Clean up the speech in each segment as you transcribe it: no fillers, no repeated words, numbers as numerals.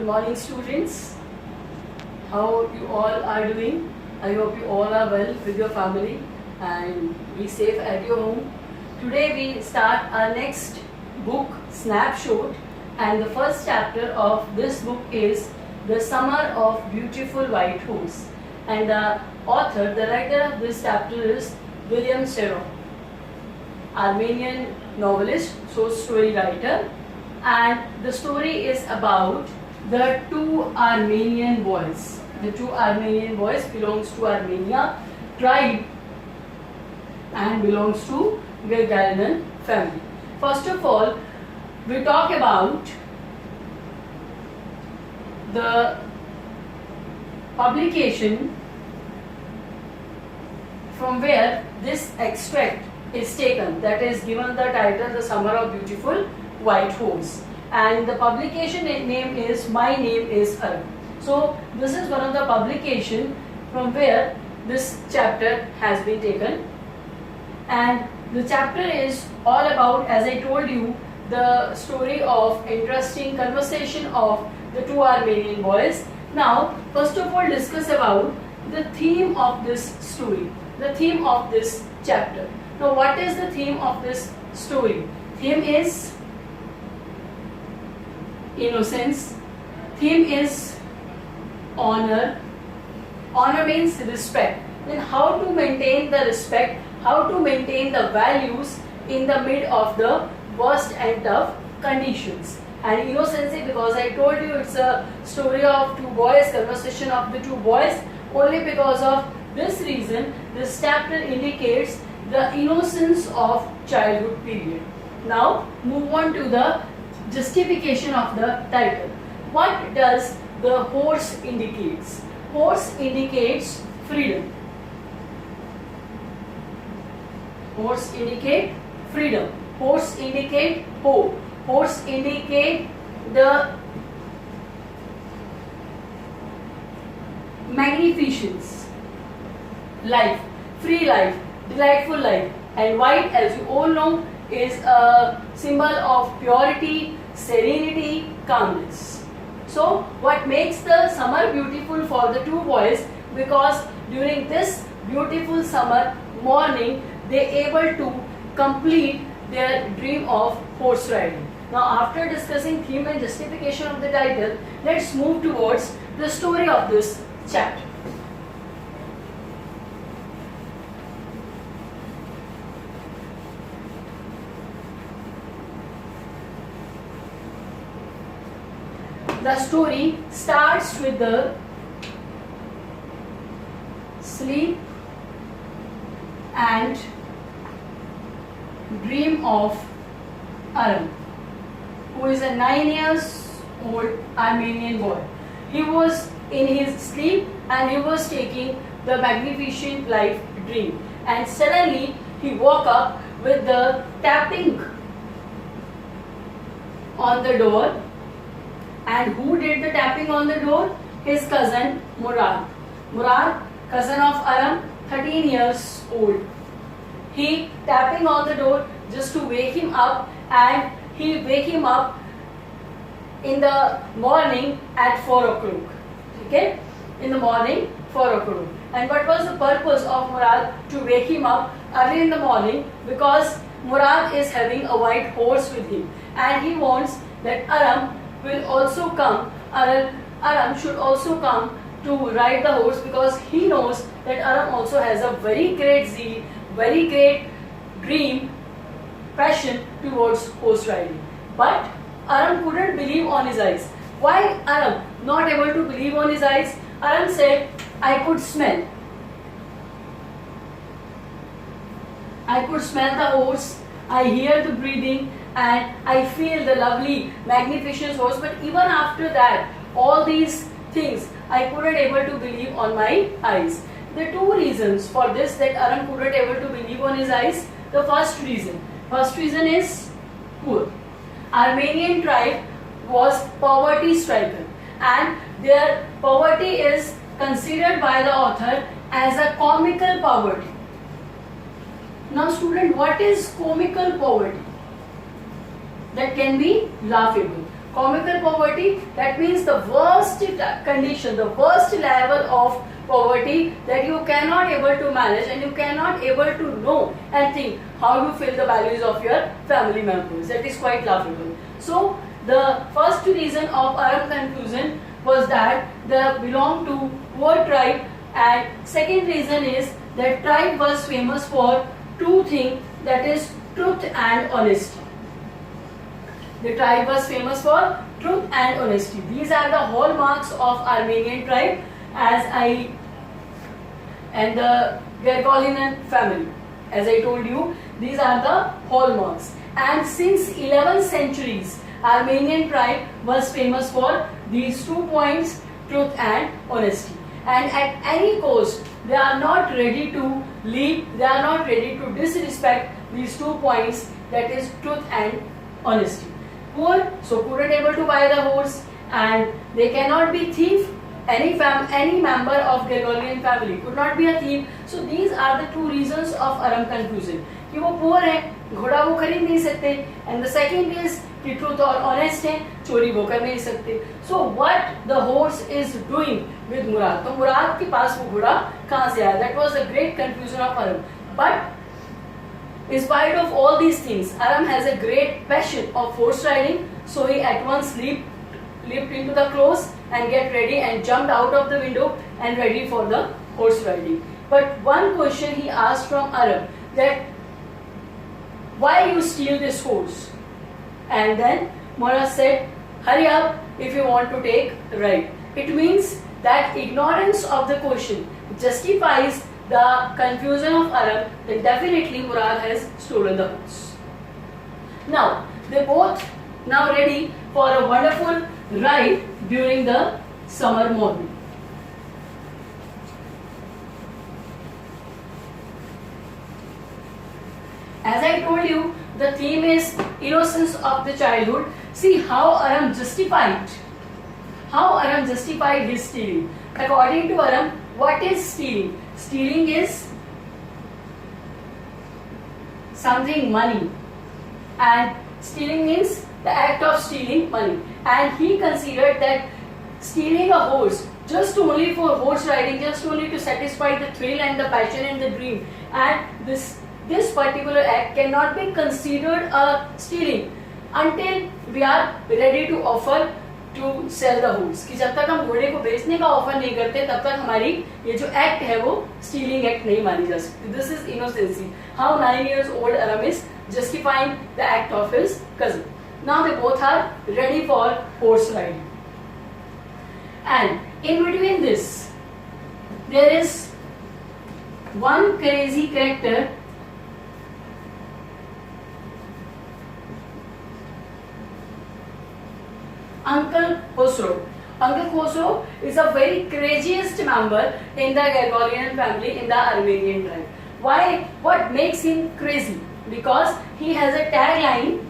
Good morning, students. How you all are doing? I hope you all are well with your family and be safe at your home. Today we start our next book, Snapshot, and the first chapter of this book is The Summer of Beautiful White Horse. And the author, the writer of this chapter is William Serov, Armenian novelist, short story writer. And the story is about the two Armenian boys. The two Armenian boys belongs to Armenia tribe and belongs to Gagarin family. First of all, we talk about the publication from where this extract is taken, that is given the title The Summer of Beautiful White Horse, and the publication name is My Name is Aram. So this is one of the publication from where this chapter has been taken, and the chapter is all about, as I told you, the story of interesting conversation of the two Armenian boys. Now first of all discuss about the theme of this story, the theme of this chapter. Now what is the theme of this story? Theme is innocence. Theme is honor. Honor means respect. Then how to maintain the respect, how to maintain the values in the mid of the worst and tough conditions. And innocence, because I told you it's a story of two boys, conversation of the two boys. Only because of this reason this chapter indicates the innocence of childhood period. Now move on to the justification of the title. What does the horse indicates? Horse indicates freedom. Horse indicate freedom. Horse indicate hope. Horse indicate the magnificence, life, free life, delightful life. And white, as you all know, is a symbol of purity, serenity, calmness. So what makes the summer beautiful for the two boys? Because during this beautiful summer morning they able to complete their dream of horse riding. Now after discussing theme and justification of the title, let's move towards the story of this chapter. The story starts with the sleep and dream of Aram, who is a 9 years old Armenian boy. He was in his sleep and he was taking the magnificent life dream, and suddenly he woke up with the tapping on the door. And who did the tapping on the door? His cousin Murad. Murad, cousin of Aram, 13 years old. He tapping on the door just to wake him up, and he wake him up in the morning at 4 o'clock. Okay? In the morning, 4 o'clock. And what was the purpose of Murad to wake him up early in the morning? Because Murad is having a white horse with him, and he wants that Aram will also come, Aram should also come to ride the horse, because he knows that Aram also has a very great zeal, very great dream, passion towards horse riding. But Aram couldn't believe on his eyes. Why Aram not able to believe on his eyes? Aram said, I could smell. I could smell the horse, I hear the breathing, and I feel the lovely, magnificent horse. But even after that, all these things, I couldn't able to believe on my eyes. The two reasons for this that Aram couldn't able to believe on his eyes. The first reason is poor. Armenian tribe was poverty stricken, and their poverty is considered by the author as a comical poverty. Now student, what is comical poverty? That can be laughable. Comical poverty, that means the worst condition, the worst level of poverty that you cannot able to manage and you cannot able to know and think how to fill the values of your family members. That is quite laughable. So the first reason of Aram confusion was that they belong to poor tribe, and second reason is that tribe was famous for two things, that is truth and honesty. The tribe was famous for truth and honesty. These are the hallmarks of Armenian tribe and the Gregorian family. As I told you, these are the hallmarks. And since 11th centuries, Armenian tribe was famous for these 2 points, truth and honesty. And at any cost, they are not ready to leave, they are not ready to disrespect these 2 points, that is truth and honesty. Poor, so couldn't able to buy the horse, and they cannot be thief. Any member of Gregorian family could not be a thief. So these are the 2 reasons of Aram confusion. कि वो poor है, घोड़ा वो खरीद नहीं सकते, and the second is कि truth और honest है, चोरी वो कर नहीं सकते. So what the horse is doing with Murad? तो मुराद के पास वो घोड़ा कहाँ से आया? That was a great confusion of Aram. But in spite of all these things, Aram has a great passion of horse riding, so he at once leaped into the clothes and get ready and jumped out of the window and ready for the horse riding. But one question he asked from Aram, that why you steal this horse? And then Murad said, hurry up if you want to take ride. It means that ignorance of the question justifies the confusion of Aram, that definitely Murad has stolen the horse. Now, they both now ready for a wonderful ride during the summer morning. As I told you, the theme is innocence of the childhood. See how Aram justified his stealing. According to Aram, what is stealing? Stealing is something money, and stealing means the act of stealing money. And he considered that stealing a horse just only for horse riding, just only to satisfy the thrill and the passion and the dream, and this particular act cannot be considered a stealing until we are ready to offer to sell the horse. कि जब तक हम घोड़े को बेचने का offer नहीं करते तब तक हमारी ये जो एक्ट है वो स्टीलिंग एक्ट नहीं मानी जा सकती. This is innocency. How 9 years old Aram is justifying the act of his cousin. Now they both are ready for horse riding. And in between this, there is one crazy character Uncle Khosrow. Uncle Khosrow is a very craziest member in the Gregorian family in the Armenian tribe. Why? What makes him crazy? Because he has a tagline.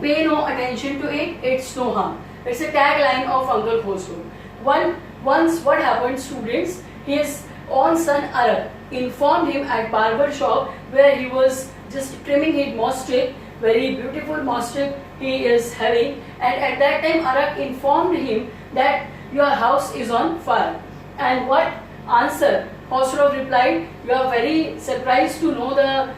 Pay no attention to it, it's no harm. It's a tagline of Uncle Khosrow. Once what happened, students, his own son Arak informed him at barber shop where he was just trimming his mustache, very beautiful mustache he is having, and at that time Arak informed him that your house is on fire. And what answer Khosrow replied? You are very surprised to know the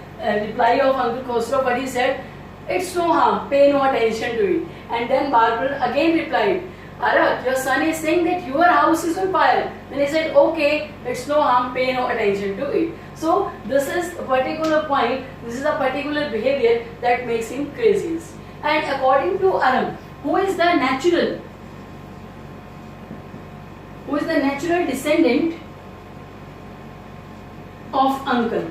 reply of Uncle Khosrow, but he said, it's no harm, pay no attention to it. And then barber again replied, Arak, your son is saying that your house is on fire. Then he said, okay, it's no harm, pay no attention to it. So this is a particular point, this is a particular behavior that makes him crazy. And according to Aram, who is the natural descendant of uncle?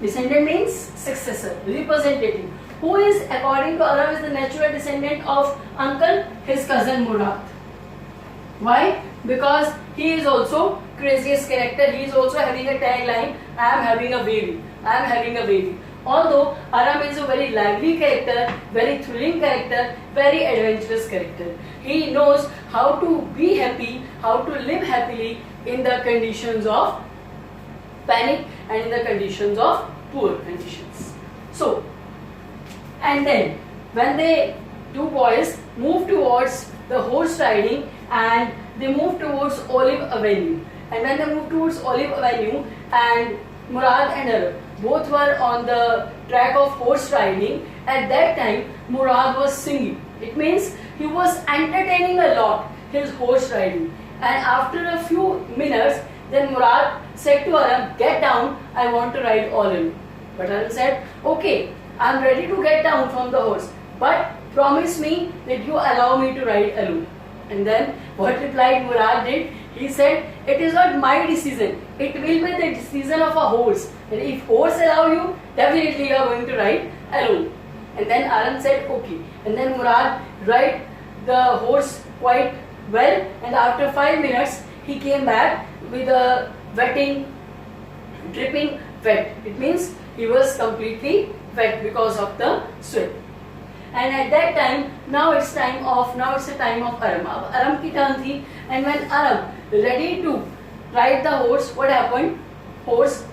Descendant means successor, representative. Who is, according to Aram, is the natural descendant of uncle? His cousin Murad. Why? Because he is also craziest character. He is also having a tagline, I am having a baby. I am having a baby. Although Aram is a very lively character, very thrilling character, very adventurous character. He knows how to be happy, how to live happily in the conditions of panic and in the conditions of poor conditions. So, and then when they two boys move towards the horse riding, and they move towards Olive Avenue, and when they move towards Olive Avenue, and Murad and Arab both were on the track of horse riding, at that time Murad was singing. It means he was entertaining a lot his horse riding. And after a few minutes, then Murad said to Aram, "Get down, I want to ride all in." But Aram said, "Okay, I am ready to get down from the horse, but promise me that you allow me to ride alone." And then what replied Murad did? He said, "It is not my decision. It will be the decision of a horse. And if horse allow you, definitely you are going to ride alone." And then Aram said, "Okay." And then Murad ride the horse quite well. And after 5 minutes, he came back with a wetting, dripping wet. It means he was completely wet because of the sweat. And at that time, now it's the time of Aram. अब Aram की turn थी, and when Aram ready to ride the horse, what happened? Horse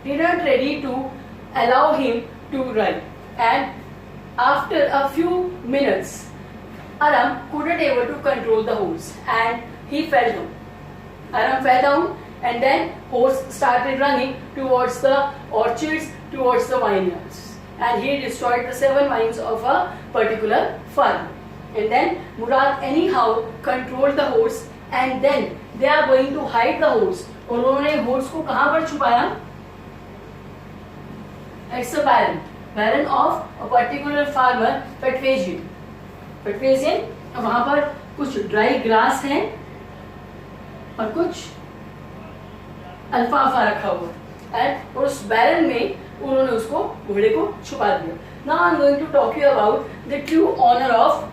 didn't ready to allow him to ride, and after a few minutes, Aram couldn't able to control the horse, and he fell down. Aram fell down, and then horse started running towards the orchards, towards the vineyards. And he destroyed the 7 vines of a particular farm. And then Murad anyhow controlled the horse, and then they are going to hide the horse. उन्होंने horse को कहाँ पर छुपाया? It's a barren of a particular farmer, Petvazian. वहाँ पर कुछ dry grass है और कुछ अल्फाफा रखा हुआ है, और उस बैरन में उन्होंने उसको घोड़े को छुपा दिया. Now I am going to talk you about the true owner of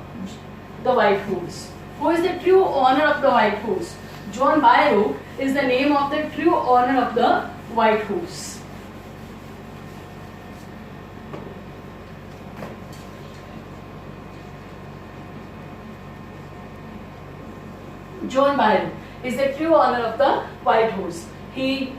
the white horse. Who is the true owner of the white horse? John Barrow is the name of the true owner of the white horse. John Barrow is the true owner of the white horse. He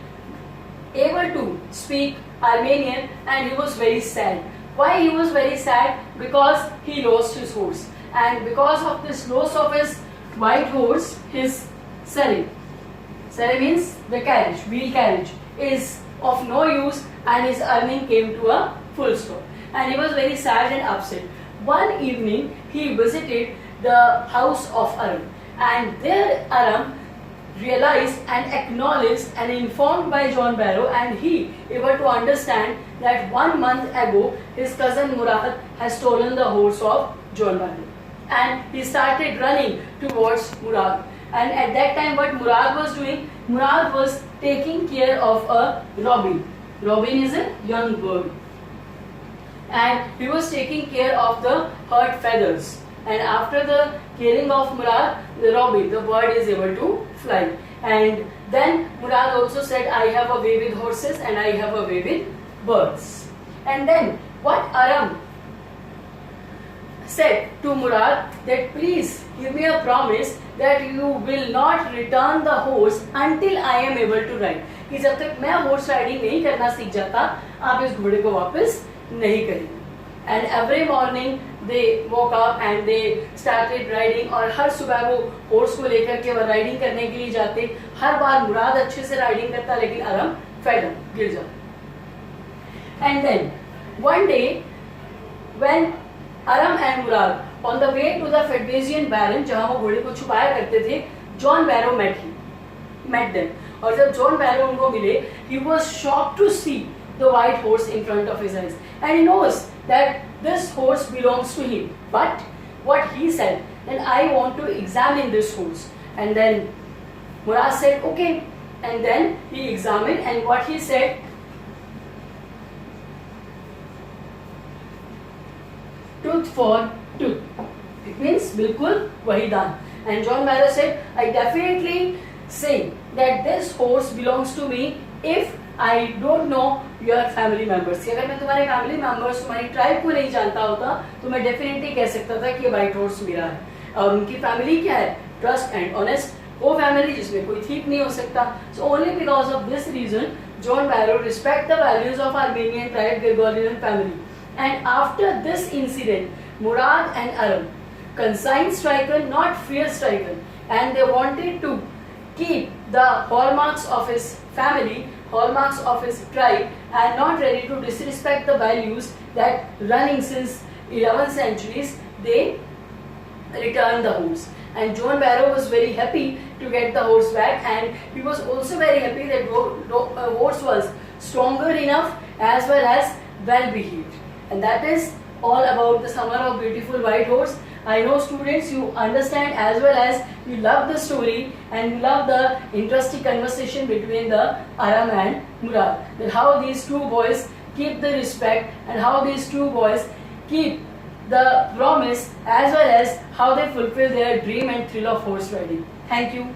able to speak Armenian, and he was very sad. Why he was very sad? Because he lost his horse, and because of this loss of his white horse, his sari means the carriage, wheel carriage, is of no use, and his earning came to a full stop, and he was very sad and upset. One evening he visited the house of Aram, and there Aram realized and acknowledged and informed by John Barrow, and he able to understand that 1 month ago his cousin Murad has stolen the horse of John Barrow, and he started running towards Murad. And at that time, what Murad was doing? Murad was taking care of a robin. Robin is a young bird, and he was taking care of the hurt feathers. And after the caring of Murad, the robin, the bird is able to fly. And then Murad also said, "I have a way with horses, and I have a way with birds." And then what Aram said to Murad, that please give me a promise that you will not return the horse until I am able to ride. कि जब तक मैं horse riding नहीं करना सीख जाता, आप इस घोड़े को वापस नहीं करेंगे. And every morning they woke up and they started riding, और हर सुबह वो horse को लेकर के वो riding करने के लिए जाते. हर बार मुराद अच्छे से riding करता, लेकिन अरम fell down, गिर जाता. And then one day when Aram and Murad on the way to the Fedvazian barren, जहाँ वो घोड़े को छुपाया करते थे, John Barrow met them. और जब John Barrow उनको मिले, he was shocked to see the white horse in front of his eyes, and he knows that this horse belongs to him. But what he said, then I want to examine this horse. And then Murad said, okay. And then he examined, and what he said, tooth for tooth. It means bilkul wahi daan. And John Barrow said, I definitely say that this horse belongs to me if I don't know your family members. कि अगर मैं तुम्हारे family members, तुम्हारी tribe को नहीं जानता होता, तो मैं definitely कह सकता था कि ये white horse मेरा है. और उनकी family क्या है? Trust and honest. वो family जिसमें कोई thief नहीं हो सकता. So only because of this reason, John Barrow respect the values of Armenian pride Gregorian family. And after this incident, Murad and Aram consigned Striker, not fear Striker, and they wanted to keep the hallmarks of his family, hallmarks of his tribe, and not ready to disrespect the values that running since 11th centuries. They returned the horse, and John Barrow was very happy to get the horse back, and he was also very happy that horse was stronger enough as well as well behaved. And that is all about the Summer of Beautiful White Horse. I know students, you understand as well as you love the story and you love the interesting conversation between the Aram and Murad, that how these two boys keep the respect and how these two boys keep the promise as well as how they fulfill their dream and thrill of horse riding. Thank you.